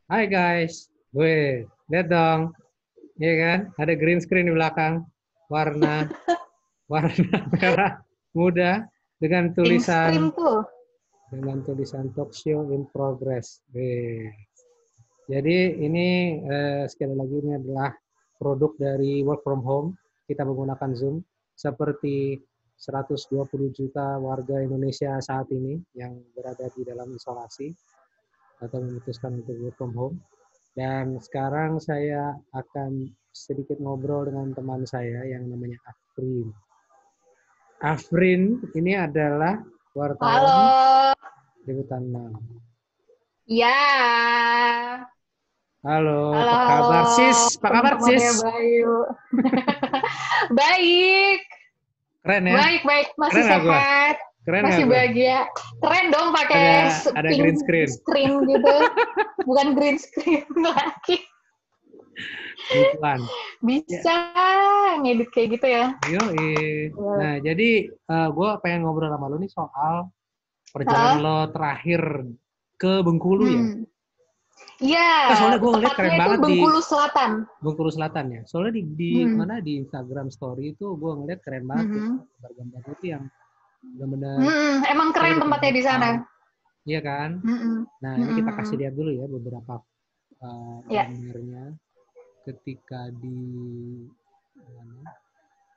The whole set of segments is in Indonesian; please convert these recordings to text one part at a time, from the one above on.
Hai guys, weh, lihat dong, ya kan? Ada green screen di belakang, warna warna merah muda dengan Pink tulisan screen tuh. talk show in progress. Weh. Jadi ini sekali lagi ini adalah produk dari work from home. Kita menggunakan Zoom seperti 120 juta warga Indonesia saat ini yang berada di dalam isolasi atau memutuskan untuk work from home. Dan sekarang saya akan sedikit ngobrol dengan teman saya yang namanya Afrin. Afrin ini adalah wartawan Halo. di Hutan Enam. Ya. Halo, Halo, apa halo kabar sis? Apa kabar sis? teman-temannya Bayu. Baik. Keren ya? Baik, baik. Masih Keren nggak gue? sehat. Keren nggak Masih gue? bahagia. Keren dong pakai Ada pink green screen. screen gitu. Bukan green screen lagi. Kebutuhan. Ya, Bisa ngedit kayak gitu ya. yoi. Nah, jadi gue pengen ngobrol sama lu nih soal perjalanan Hah? lo terakhir ke Bengkulu ya. Hmm. Iya, Nah, soalnya gue ngeliat tepatnya keren itu banget di Bengkulu Selatan. Bengkulu Selatan ya. Soalnya di Hmm. mana di Instagram Story itu gue ngeliat keren banget tuh Hmm. gambar-gambarnya itu yang benar-benar Hmm. Emang coba keren tempatnya di sana. diperlihatkan, iya kan? Hmm. Nah ini kita kasih Hmm. lihat dulu ya beberapa Ya. gambarnya ketika di mana,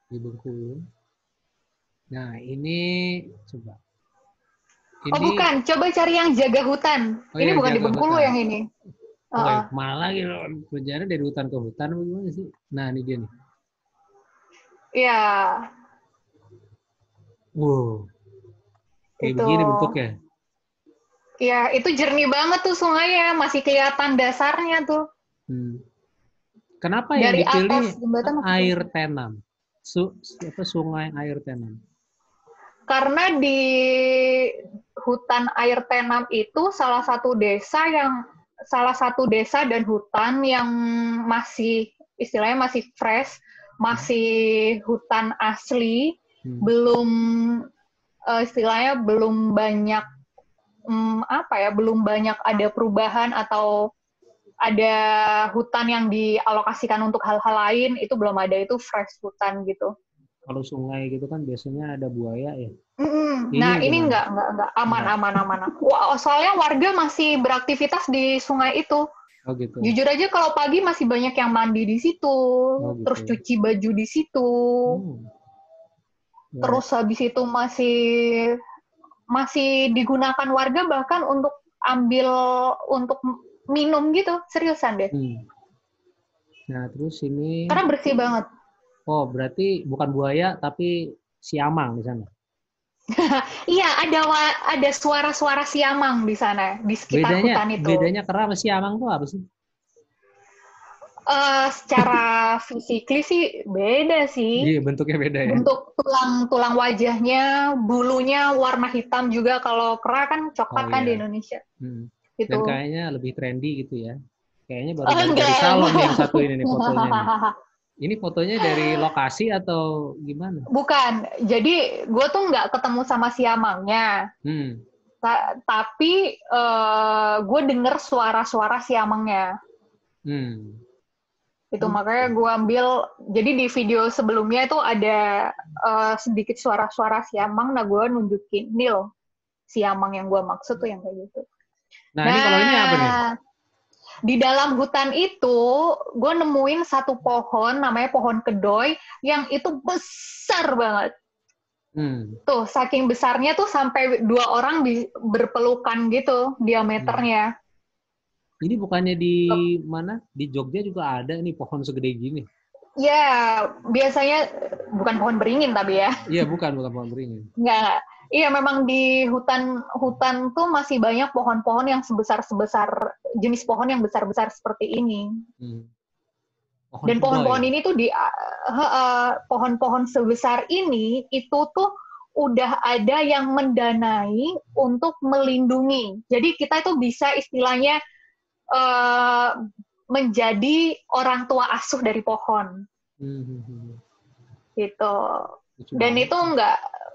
di Bengkulu. Nah ini coba Oh ini bukan, coba cari yang jaga hutan. oh Ini yang bukan di jaga Bengkulu hutan. yang ini. Oh Uh-uh. malah gitu berjalan dari hutan ke hutan gimana sih? Nah ini dia nih. Ya, Wow, kayak itu. begini bentuknya. Ya, itu jernih banget tuh sungainya, masih kelihatan dasarnya tuh. Hmm. Kenapa yang Dari dipilih atas jembatan masih air kelihatan. tenam? Sungai air tenam. Karena di hutan air tenam itu salah satu desa dan hutan yang masih istilahnya masih fresh, Hmm. masih hutan asli, Hmm. belum istilahnya belum banyak apa ya, belum banyak ada perubahan atau ada hutan yang dialokasikan untuk hal-hal lain, itu belum ada, itu fresh hutan gitu. Kalau sungai gitu kan biasanya ada buaya ya. Ini Nah ini gimana? enggak, aman, Enggak. aman, aman. Wah, soalnya warga masih beraktivitas di sungai itu. Oh gitu. Jujur aja kalau pagi masih banyak yang mandi di situ, Oh terus gitu. cuci baju di situ, Hmm. Ya, terus habis itu masih masih digunakan warga bahkan untuk ambil untuk minum gitu, seriusan deh. hmm. Nah terus ini, Karena bersih banget. oh berarti bukan buaya tapi siamang di sana. Iya, ada suara-suara siamang di sana, di sekitar Bedanya, hutan itu. bedanya kera sama siamang tuh apa sih? Secara fisikly sih beda sih. Iya bentuknya beda ya. Bentuk tulang-tulang wajahnya, bulunya warna hitam juga. Kalau kera kan Oh coklat kan iya. di Indonesia. Hmm. Dan Itu. kayaknya lebih trendy gitu ya. Kayaknya baru balik dari Enggak, salon nih yang satu ini nih fotonya nih. enggak. Ini fotonya dari lokasi atau gimana? Bukan. Jadi gue tuh nggak ketemu sama siamangnya. Hmm. Tapi gue denger suara-suara siamangnya. Hmm. Itu Oh makanya gitu. gue ambil, jadi di video sebelumnya itu ada sedikit suara-suara siamang, nah gue nunjukin, nih loh, siamang yang gue maksud tuh yang kayak gitu. Nah ini kalau ini apa nih? Nah, di dalam hutan itu, gue nemuin satu pohon, namanya pohon kedoy, yang itu besar banget. Hmm. Tuh, saking besarnya tuh sampai dua orang berpelukan gitu Hmm. diameternya. Ini bukannya di mana? Di Jogja juga ada nih pohon segede gini. Ya, biasanya bukan pohon beringin tapi ya. Iya, bukan pohon beringin. Enggak. Iya, memang di hutan hutan tuh masih banyak pohon-pohon yang sebesar-sebesar jenis pohon yang besar-besar seperti ini. Hmm. Pohon Dan pohon-pohon kedoy. ini tuh pohon-pohon sebesar ini itu tuh udah ada yang mendanai untuk melindungi. Jadi kita itu bisa istilahnya uh, menjadi orang tua asuh dari pohon Hmm. Hmm, hmm. gitu. Lucu Dan banget. itu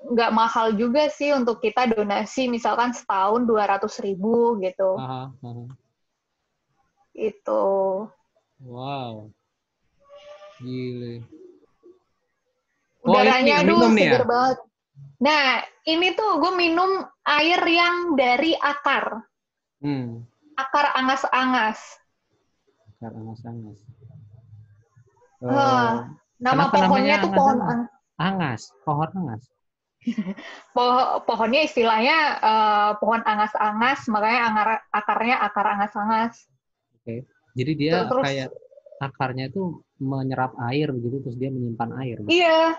nggak mahal juga sih untuk kita donasi misalkan setahun 200.000 gitu. Aha, aha. Itu. Wow, gile. Oh, Udaranya ini aduh minum nih ya? seger banget. Nah, ini tuh gue minum air yang dari akar. Hmm, Akar angas-angas. akar angas-angas. Hah, Eh, nama kenapa namanya pohonnya tuh pohon angas-angas? Angas, pohon angas. pohonnya istilahnya pohon angas-angas, makanya akarnya akar angas-angas. Oke. Jadi dia Terus kayak akarnya itu menyerap air gitu, terus dia menyimpan air gitu. iya,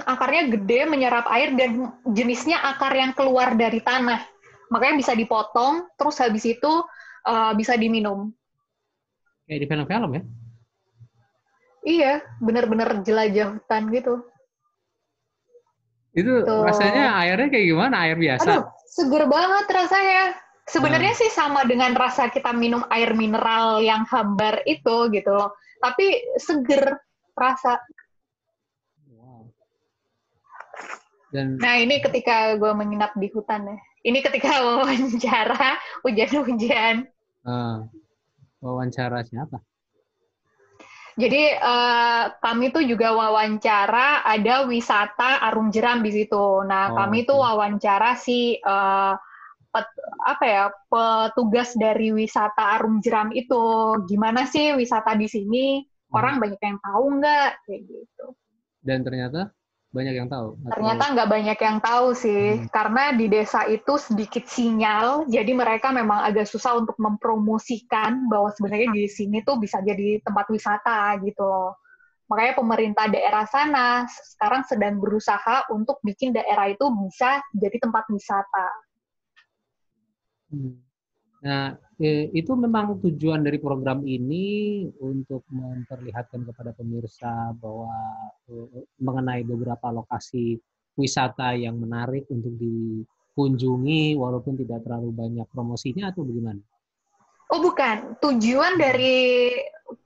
akarnya gede, menyerap air, dan jenisnya akar yang keluar dari tanah. Makanya bisa dipotong, terus habis itu bisa diminum. Kayak di film-film ya. Iya, bener-bener jelajah hutan gitu. Itu rasanya Tuh. airnya kayak gimana? Air biasa. Aduh, seger banget rasanya. Sebenarnya Nah, sih sama dengan rasa kita minum air mineral yang hambar itu gitu loh. Tapi seger rasa. wow. Dan Nah, ini ketika gue menginap di hutan ya. Ini ketika wawancara hujan-hujan. eh, wawancara siapa? Jadi kami tuh juga wawancara ada wisata Arum Jeram di situ. Nah, Oh, kami tuh oke. wawancara si apa ya, petugas dari wisata Arum Jeram itu. Gimana sih wisata di sini? Mhm. Orang banyak yang tahu nggak? Kayak gitu. Dan ternyata banyak yang tahu atau Ternyata nggak banyak yang tahu sih, hmm, karena di desa itu sedikit sinyal, jadi mereka memang agak susah untuk mempromosikan bahwa sebenarnya di sini tuh bisa jadi tempat wisata gitu loh. Makanya pemerintah daerah sana sekarang sedang berusaha untuk bikin daerah itu bisa jadi tempat wisata. hmm. Nah, itu memang tujuan dari program ini untuk memperlihatkan kepada pemirsa bahwa mengenai beberapa lokasi wisata yang menarik untuk dikunjungi walaupun tidak terlalu banyak promosinya atau bagaimana? Oh bukan, tujuan Hmm. dari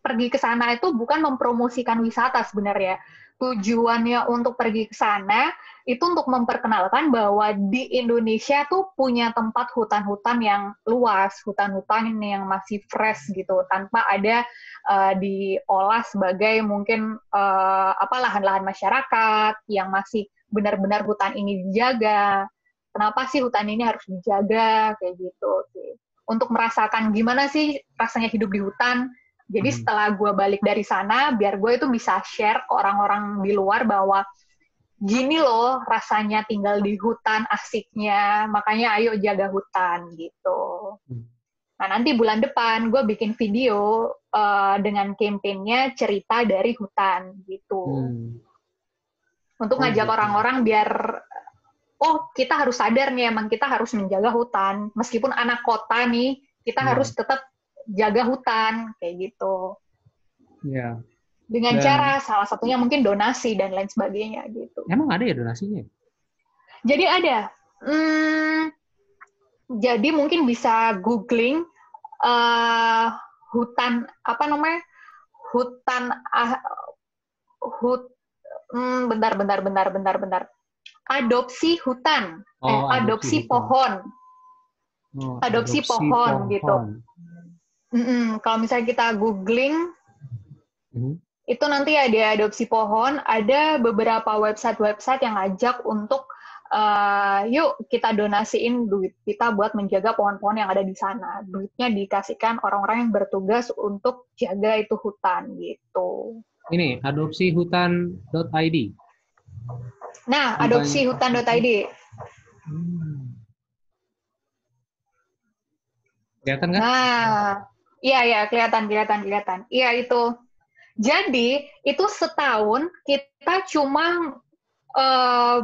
pergi ke sana itu bukan mempromosikan wisata sebenarnya. Tujuannya untuk pergi ke sana itu untuk memperkenalkan bahwa di Indonesia tuh punya tempat hutan-hutan yang luas, hutan-hutan yang masih fresh gitu, tanpa ada diolah sebagai mungkin lahan-lahan masyarakat yang masih benar-benar hutan ini dijaga. Kenapa sih hutan ini harus dijaga kayak gitu sih? Untuk merasakan gimana sih rasanya hidup di hutan. Jadi Hmm. setelah gue balik dari sana, biar gue itu bisa share ke orang-orang di luar bahwa gini loh rasanya tinggal di hutan asiknya, makanya ayo jaga hutan gitu. Hmm. Nah nanti bulan depan gue bikin video dengan kampanyenya cerita dari hutan gitu. Hmm. Untuk Oh ngajak gitu. orang-orang biar oh kita harus sadar nih emang kita harus menjaga hutan meskipun anak kota nih kita Ya, harus tetap jaga hutan kayak gitu ya. dengan cara Dan salah satunya mungkin donasi dan lain sebagainya gitu. emang ada ya donasinya? Jadi ada jadi mungkin bisa googling uh, hutan apa namanya hutan hut bentar adopsi hutan Oh, adopsi adopsi hutan. pohon Oh, adopsi adopsi pohon gitu. pohon. Kalau misalnya kita googling, Mhm. itu nanti ada adopsi pohon, ada beberapa website-website yang ngajak untuk yuk kita donasiin duit kita buat menjaga pohon-pohon yang ada di sana. Duitnya dikasihkan orang-orang yang bertugas untuk jaga itu hutan gitu. Ini adopsihutan.id. Nah, Kampanye adopsihutan.id. Hmm. Kelihatan kan? Nah, iya kelihatan. Iya itu. Jadi itu setahun kita cuma uh,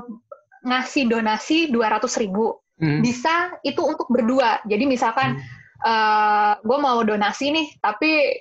ngasih donasi 200.000. Hmm. Bisa itu untuk berdua. Jadi misalkan Hmm. gue mau donasi nih, tapi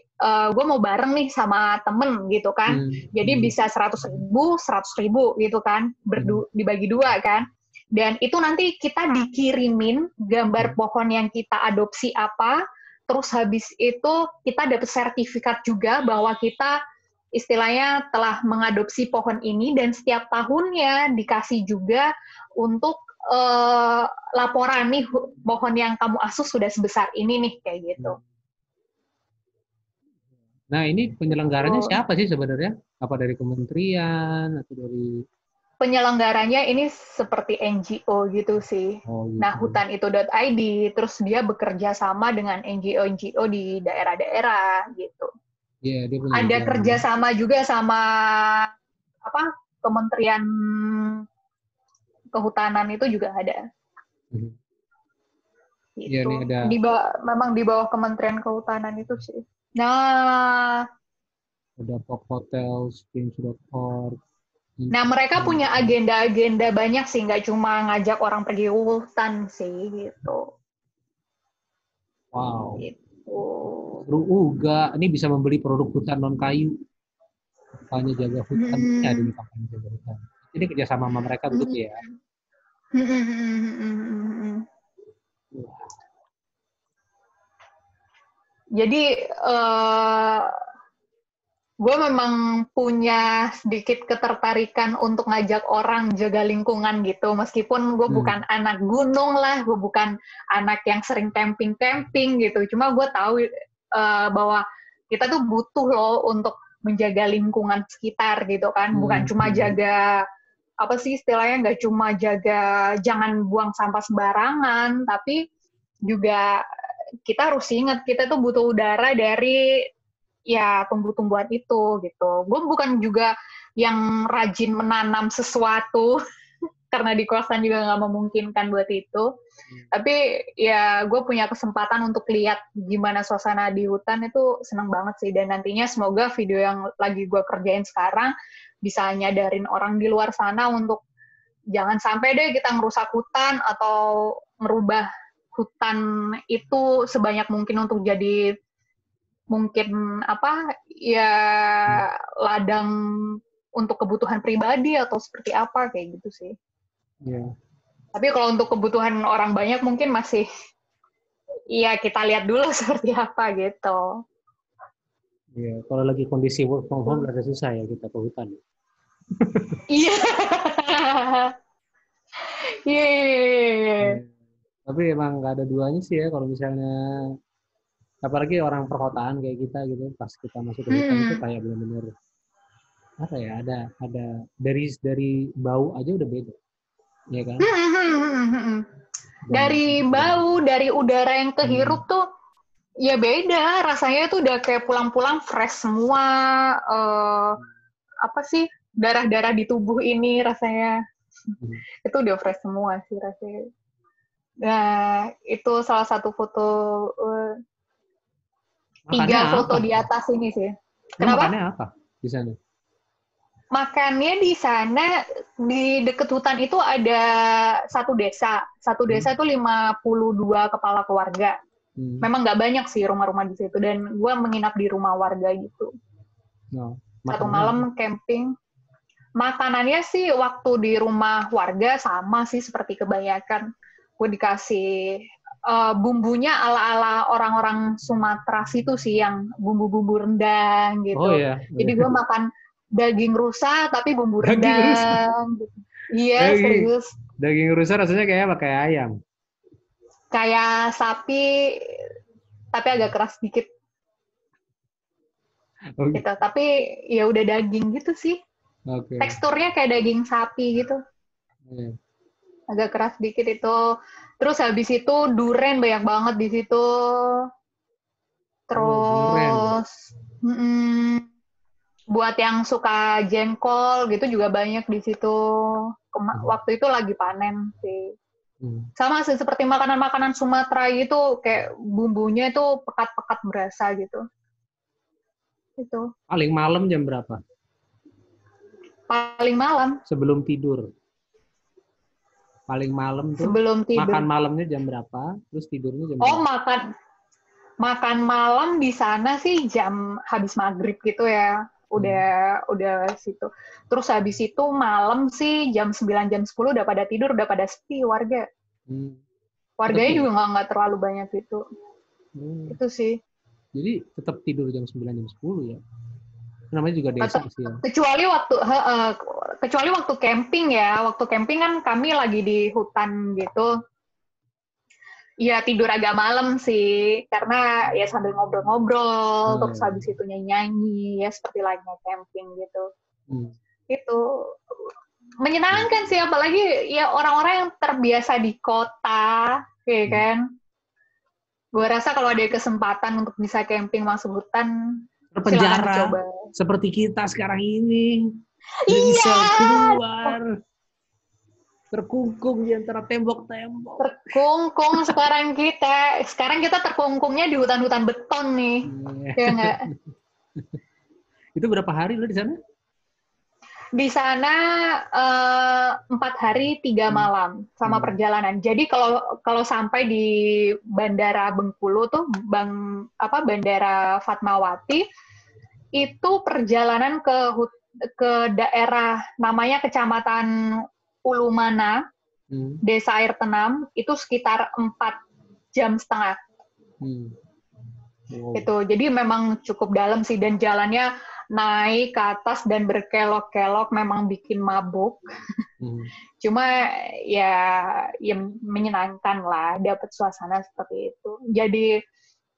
gue mau bareng nih sama temen gitu kan. Hmm. Jadi Hmm. bisa 100.000 gitu kan, Hmm. dibagi dua kan. Dan itu nanti kita dikirimin gambar Hmm. pohon yang kita adopsi apa, terus habis itu kita dapat sertifikat juga bahwa kita istilahnya telah mengadopsi pohon ini dan setiap tahunnya dikasih juga untuk laporan nih pohon yang kamu asuh sudah sebesar ini nih kayak gitu. Hmm. Nah, ini penyelenggaranya Gitu. siapa sih sebenarnya? Apa dari kementerian atau dari Penyelenggaranya ini seperti NGO gitu sih. oh Nah, gitu. hutanitu.id, terus dia bekerja sama dengan NGO-NGO di daerah-daerah gitu. Iya, dia punya Ada jaringan. kerjasama juga sama apa Kementerian Kehutanan itu juga ada Mhm. Iya, gitu. ini ada Memang di bawah Kementerian Kehutanan itu sih. Nah, Pop Hotels, Games.org, nah mereka punya Info. agenda-agenda banyak sih, nggak cuma ngajak orang pergi hutan sih gitu. Wow. Gitu. Seru juga. Ini bisa membeli produk hutan non kayu. Kampanye jaga hutan. Ini ada Hmm. di kampanye jaga hutan. Ini kerjasama sama mereka begitu ya. Jadi gue memang punya sedikit ketertarikan untuk ngajak orang jaga lingkungan gitu. Meskipun gue Hmm. bukan anak gunung lah, gue bukan anak yang sering camping-camping gitu. Cuma gue tahu bahwa kita tuh butuh loh untuk menjaga lingkungan sekitar gitu kan. Bukan Hmm. cuma Hmm. jaga apa sih istilahnya, nggak cuma jaga jangan buang sampah sembarangan, tapi juga kita harus ingat kita tuh butuh udara dari ya tumbuh-tumbuhan itu gitu. Gue bukan juga yang rajin menanam sesuatu karena di kosan juga nggak memungkinkan buat itu. Tapi ya gue punya kesempatan untuk lihat gimana suasana di hutan itu seneng banget sih. Dan nantinya semoga video yang lagi gue kerjain sekarang bisa nyadarin orang di luar sana untuk jangan sampai deh kita ngerusak hutan atau merubah hutan itu sebanyak mungkin untuk jadi mungkin apa ya ladang untuk kebutuhan pribadi atau seperti apa kayak gitu sih. Ya. Tapi kalau untuk kebutuhan orang banyak mungkin masih ya kita lihat dulu seperti apa gitu. Iya, kalau lagi kondisi work from home agak susah ya kita ke hutan. Iya. Iya. Iya. Tapi emang nggak ada duanya sih ya kalau misalnya apalagi orang perkotaan kayak kita gitu pas kita masuk ke hutan itu kayak benar-benar apa ya ada dari bau aja udah beda ya kan dan Dari bau, dari udara yang hmm, kehirup tuh ya beda. Rasanya tuh udah kayak pulang-pulang fresh semua. eh Apa sih darah-darah di tubuh ini rasanya hmm. itu udah fresh semua sih rasanya. Nah, itu salah satu foto, Makannya 3 foto apa? di atas ini sih. Nah, Kenapa? makannya apa di sana? Makannya di sana, di dekat hutan itu ada satu desa. Satu Hmm? desa itu 52 kepala keluarga. Hmm. Memang nggak banyak sih rumah-rumah di situ. Dan gue menginap di rumah warga gitu. No. Satu Makanannya apa? malam camping. Makanannya sih waktu di rumah warga sama sih seperti kebanyakan. Gue dikasih bumbunya ala-ala orang-orang Sumatera situ sih yang bumbu-bumbu rendang Oh gitu. ya, Jadi gue makan daging rusa tapi bumbu daging rusa. rendang. Gitu. Iya Daging serius. daging rusa rasanya kayak apa? Kayak ayam. Kayak sapi tapi agak keras dikit Oke. gitu. Tapi ya udah daging gitu sih. Oke. Teksturnya kayak daging sapi gitu. Iya. Agak keras dikit itu. Terus habis itu duren banyak banget di situ. Oh, duren. Terus buat yang suka jengkol gitu juga banyak di situ. Hmm. Waktu itu lagi panen sih. Hmm. Sama sih seperti makanan-makanan Sumatera gitu, kayak bumbunya itu pekat-pekat berasa gitu. Itu Paling malam jam berapa? paling malam Sebelum tidur. Paling malam tuh sebelum makan tidur. malamnya jam berapa? Terus tidurnya jam Oh, berapa? makan makan malam di sana sih jam habis maghrib gitu ya. Hmm. Udah situ. Terus habis itu malam sih jam 9 jam 10 udah pada tidur, udah pada sepi warga. Hmm. Warganya Tapi juga nggak terlalu banyak gitu. hmm, Itu sih. jadi tetap tidur jam 9 jam 10 ya. Namanya juga desa Tetap sih ya. kecuali waktu camping ya. Waktu camping kan kami lagi di hutan gitu. ya tidur agak malam sih, karena ya sambil ngobrol-ngobrol, terus Hmm. habis itu nyanyi-nyanyi, ya seperti lainnya camping gitu. Hmm. Itu menyenangkan sih, apalagi ya orang-orang yang terbiasa di kota, ya Hmm. kan. Gue rasa kalau ada kesempatan untuk bisa camping masuk hutan, silakan Terpenjara dicoba. seperti kita sekarang ini, tidak bisa Iya, keluar, terkungkung di antara tembok-tembok. terkungkung sekarang kita. Sekarang kita terkungkungnya di hutan-hutan beton nih, Iya. ya nggak? Itu berapa hari lo di sana? Di sana 4 hari 3 malam sama Hmm. perjalanan. Jadi kalau kalau sampai di Bandara Bengkulu tuh, Bandara Fatmawati, itu perjalanan ke daerah namanya Kecamatan Ulumana, Hmm. Desa Air Tenam, itu sekitar 4 jam setengah. Hmm. Wow. Itu jadi memang cukup dalam sih, dan jalannya naik ke atas dan berkelok-kelok, memang bikin mabuk. Hmm. Cuma ya ya menyenangkan lah, dapat suasana seperti itu. Jadi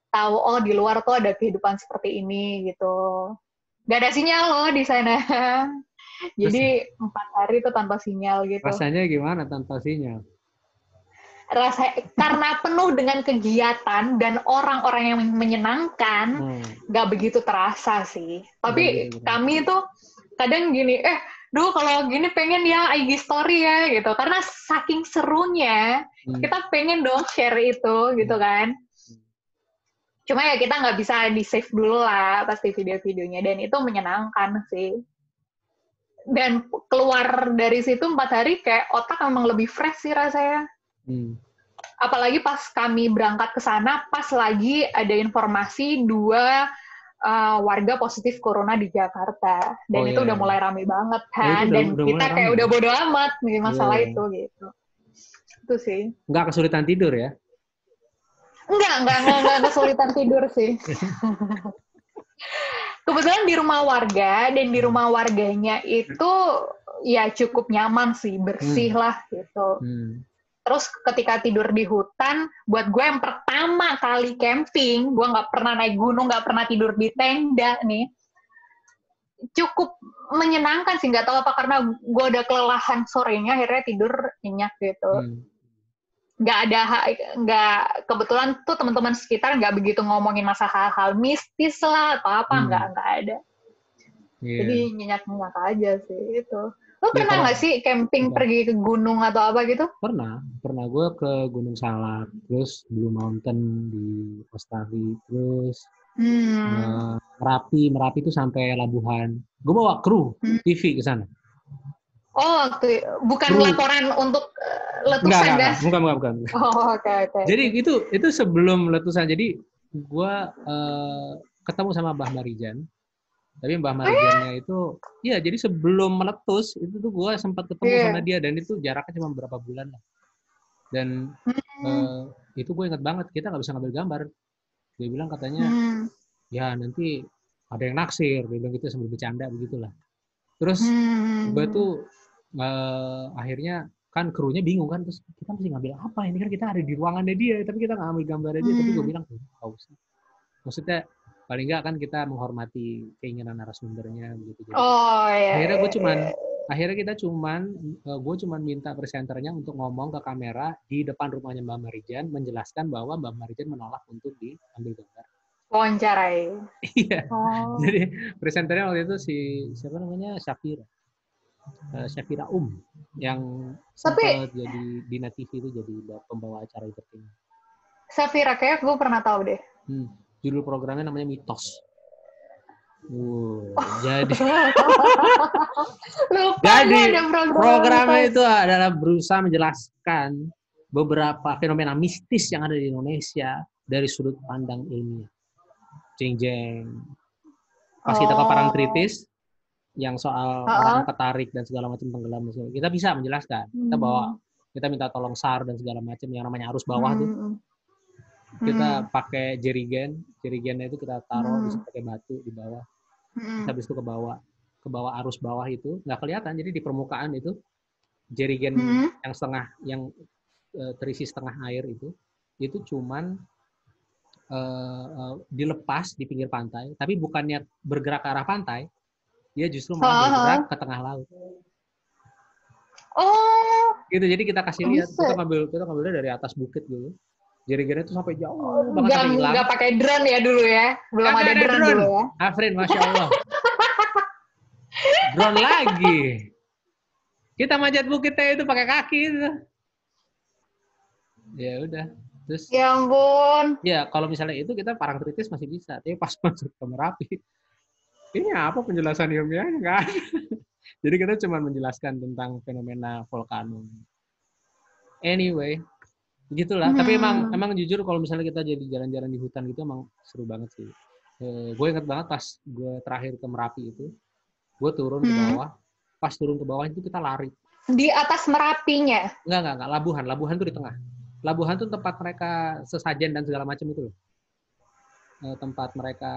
tahu oh di luar tuh ada kehidupan seperti ini gitu. Gak ada sinyal loh di sana. Terus Jadi 4 hari itu tanpa sinyal gitu. rasanya gimana tanpa sinyal? Karena penuh dengan kegiatan dan orang-orang yang menyenangkan, Hmm. nggak begitu terasa sih. Nggak Tapi begitu. kami tuh kadang gini, duh kalau gini pengen ya IG story ya gitu. Karena saking serunya, Hmm. kita pengen dong share itu gitu kan. Cuma ya kita nggak bisa di save dulu lah pasti video-videonya, dan itu menyenangkan sih. Dan keluar dari situ 4 hari kayak otak memang lebih fresh sih rasanya. Hmm. Apalagi pas kami berangkat ke sana, pas lagi ada informasi 2 warga positif corona di Jakarta, dan Oh itu iya, udah iya. mulai rame banget Oh itu kan, dan udah mulai kita kayak ramai. udah bodo amat nih Iya, masalah iya. itu gitu. Itu sih. Nggak kesulitan tidur ya? Enggak kesulitan tidur sih. Kebetulan di rumah warga, dan di rumah warganya itu ya cukup nyaman sih, bersih Hmm. lah gitu. Hmm. Terus ketika tidur di hutan, buat gue yang pertama kali camping, gue nggak pernah naik gunung, nggak pernah tidur di tenda nih, cukup menyenangkan sih. Nggak tahu apa karena gue udah kelelahan sorenya, akhirnya tidur nyenyak gitu. Hmm. Nggak ada, nggak, kebetulan tuh teman-teman sekitar nggak begitu ngomongin masa hal-hal mistis lah atau apa, Hmm. nggak ada. Iya. Jadi nyenyak-nyenyak aja sih itu. Lo Ya pernah kalau nggak sih camping apa? pergi ke gunung atau apa gitu? Pernah gue ke Gunung Salak, terus Blue Mountain di Australia, terus Hmm. Merapi itu sampai Labuhan. Gue bawa kru Hmm. TV ke sana. Oh, bukan Kru laporan untuk letusan kan? enggak, bukan. Oh, oke. Jadi itu sebelum letusan. Jadi gue ketemu sama Mbah Marijan. Tapi Mbah Oh ya? Marijannya itu, ya jadi sebelum meletus itu tuh gue sempat ketemu sama Iya. dia, dan itu jaraknya cuma beberapa bulan lah. Dan Hmm. itu gue ingat banget, kita nggak bisa ngambil gambar. Dia bilang katanya, Hmm. ya nanti ada yang naksir, dia bilang gitu sambil bercanda begitulah. Terus gue Hmm. tuh akhirnya kan krunya bingung kan, terus kita mesti ngambil apa, ini kan kita ada di ruangannya dia tapi kita nggak ambil gambarnya dia. Tapi gue Hmm. bilang nggak usah, maksudnya paling nggak kan kita menghormati keinginan narasumbernya begitu. Jadi Oh ya. akhirnya gue cuman minta presenternya untuk ngomong ke kamera di depan rumahnya Mbak Marijan, menjelaskan bahwa Mbak Marijan menolak untuk diambil gambar. Wawancarai. Iya. Oh. Jadi presenternya waktu itu siapa namanya, Syafira yang Tapi sempat jadi di Net TV itu jadi pembawa acara entertainment. Safira kayak gue pernah tahu deh. Judul programnya namanya Mitos. Jadi Lupa gue ada programnya program itu adalah berusaha menjelaskan beberapa fenomena mistis yang ada di Indonesia dari sudut pandang ilmiah. Jeng. Pas kita paparan kritis yang soal orang ketarik dan segala macam tenggelam, kita bisa menjelaskan. Kita minta tolong SAR dan segala macam yang namanya arus bawah tuh. Kita pakai jerigennya itu kita taruh bisa pakai batu di bawah. Habis itu ke bawah arus bawah itu nggak kelihatan, jadi di permukaan itu jerigen yang terisi setengah air itu itu cuman dilepas di pinggir pantai, tapi bukannya bergerak ke arah pantai, dia justru malah bergerak ke tengah laut. Oh, Gitu, jadi kita kasih lihat, bisa. kita ngambilnya dari atas bukit gitu. Jari-jari itu sampai jauh banget sampai hilang. Nggak pakai drone ya dulu ya? Belum Kagak ada drone dulu ya? Afrin, Masya Allah. Drone lagi. Kita manjat bukitnya itu pakai kaki itu. Ya udah. Terus Ya ampun. ya kalau misalnya itu kita parangtritis masih bisa, tapi pas masuk ke Merapi, ini apa penjelasan ilmiahnya? Nggak ada. Jadi kita cuma menjelaskan tentang fenomena vulkano. Anyway, begitulah. Tapi emang jujur kalau misalnya kita jadi jalan-jalan di hutan gitu emang seru banget sih. Gue inget banget pas gue terakhir ke Merapi itu, gue turun ke bawah. Pas turun ke bawah itu kita lari. Di atas Merapinya? Enggak. Labuhan. Labuhan tuh di tengah. Labuhan tuh tempat mereka sesajen dan segala macam itu loh. Tempat mereka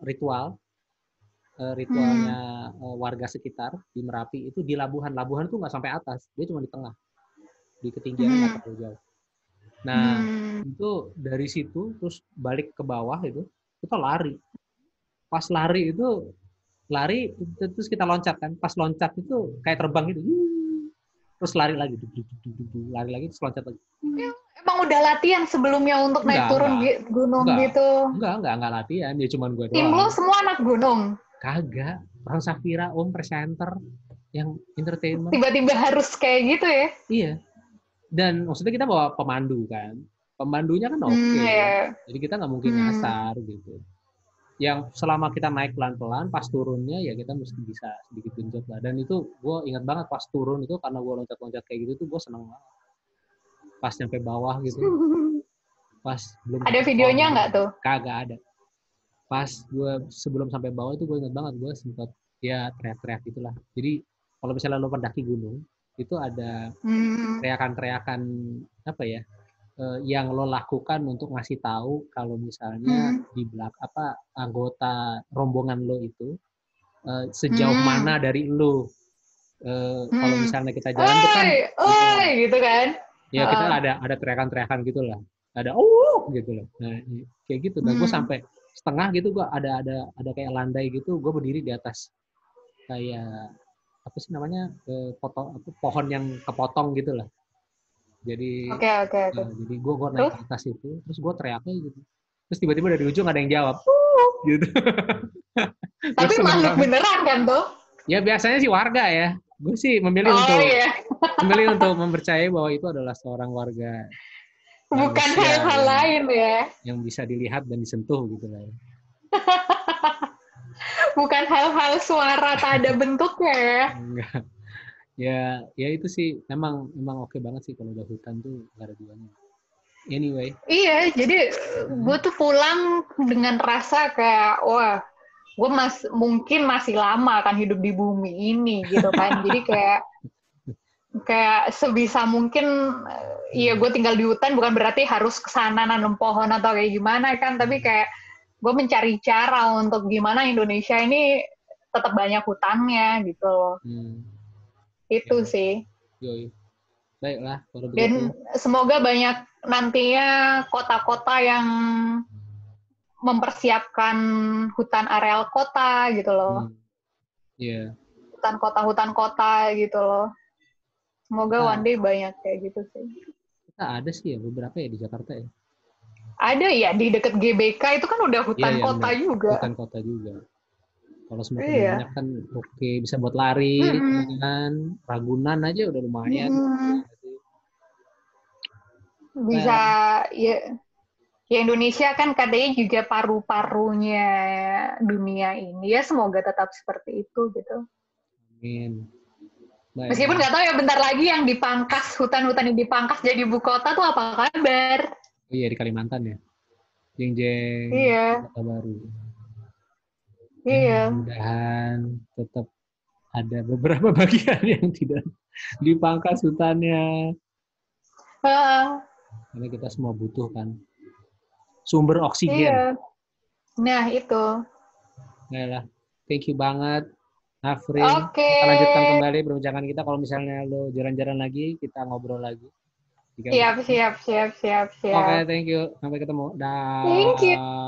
ritualnya warga sekitar di Merapi itu di Labuhan. Labuhan tuh nggak sampai atas, dia cuma di tengah. Di ketinggiannya nggak terlalu jauh. Nah, itu dari situ terus balik ke bawah itu, kita lari. Pas lari terus kita loncat kan. Pas loncat itu kayak terbang gitu. Terus lari lagi, terus loncat lagi. Emang udah latihan sebelumnya untuk naik turun gunung gitu? Enggak latihan, ya cuman gue doang. Tim lo semua anak gunung? Kagak, orang Safira, Om, presenter, yang entertainment. Tiba-tiba harus kayak gitu ya? Iya. Dan maksudnya kita bawa pemandu kan. Pemandunya kan oke. Yeah. Jadi kita nggak mungkin nyasar gitu. Yang selama kita naik pelan-pelan, pas turunnya ya kita mesti bisa sedikit genjot lah. Dan itu gue ingat banget pas turun itu karena gue loncat-loncat kayak gitu tuh gue seneng banget. Pas nyampe bawah gitu. Pas belum ada videonya nggak tuh? Kagak ada. Pas gue sebelum sampai bawah itu gue ingat banget gue sempat ya teriak-teriak gitulah. Jadi kalau misalnya lo pendaki gunung itu ada teriakan-teriakan apa ya yang lo lakukan untuk ngasih tahu kalau misalnya di belakang anggota rombongan lo itu sejauh mana dari lo. Kalau misalnya kita jalan tuh kan gitu kan ya kita ada teriakan-teriakan gitulah, ada gitu loh. Nah kayak gitu. Dan gue sampai setengah gitu gue ada kayak landai gitu, gue berdiri di atas kayak apa sih namanya pohon yang kepotong gitu lah. Jadi jadi gue naik ke atas itu, terus gue teriaknya gitu. Terus tiba-tiba dari ujung ada yang jawab, gitu. Tapi makhluk beneran kan tuh? Ya biasanya sih warga ya. Gue sih memilih untuk mempercayai bahwa itu adalah seorang warga. Bukan hal-hal lain ya. Yang bisa dilihat dan disentuh gitu lah. Bukan hal-hal suara tak ada bentuknya ya. Enggak. Ya itu sih memang oke banget sih kalau udah hutan tuh nggak ada duanya. Anyway. Iya, jadi gue tuh pulang dengan rasa kayak wah, gue mungkin masih lama kan hidup di bumi ini gitu kan. Jadi kayak sebisa mungkin iya gue tinggal di hutan bukan berarti harus kesana nanam pohon atau kayak gimana kan, tapi kayak gue mencari cara untuk gimana Indonesia ini tetap banyak hutannya gitu loh. Itu sih. Yoi. Baiklah kalau begitu. Dan semoga banyak nantinya kota-kota yang mempersiapkan hutan areal kota gitu loh. Iya. Hutan kota gitu loh. Semoga one day banyak kayak gitu sih. Kita ada sih ya beberapa ya di Jakarta ya. Ada ya di dekat GBK itu kan udah hutan kota juga. Hutan kota juga. Kalau semakin banyak kan oke, bisa buat lari, kan Ragunan aja udah lumayan. Bisa ya Indonesia kan katanya juga paru-parunya dunia ini ya, semoga tetap seperti itu gitu. Amin. Baik, meskipun nggak tahu ya bentar lagi yang dipangkas, hutan-hutan yang dipangkas jadi ibu kota tuh apa kabar? Oh iya di Kalimantan ya. Jeng-jeng kota baru. Iya. Mudah-mudahan tetap ada beberapa bagian yang tidak dipangkas hutannya. Karena kita semua butuh kan sumber oksigen. Iya. Nah itu. Nah, thank you banget, Afrin. Kita lanjutkan kembali perbincangan kita. Kalau misalnya lo jalan-jalan lagi, kita ngobrol lagi. Siap, siap, siap, siap, Oke, siap. thank you. Sampai ketemu. Dah. Thank you.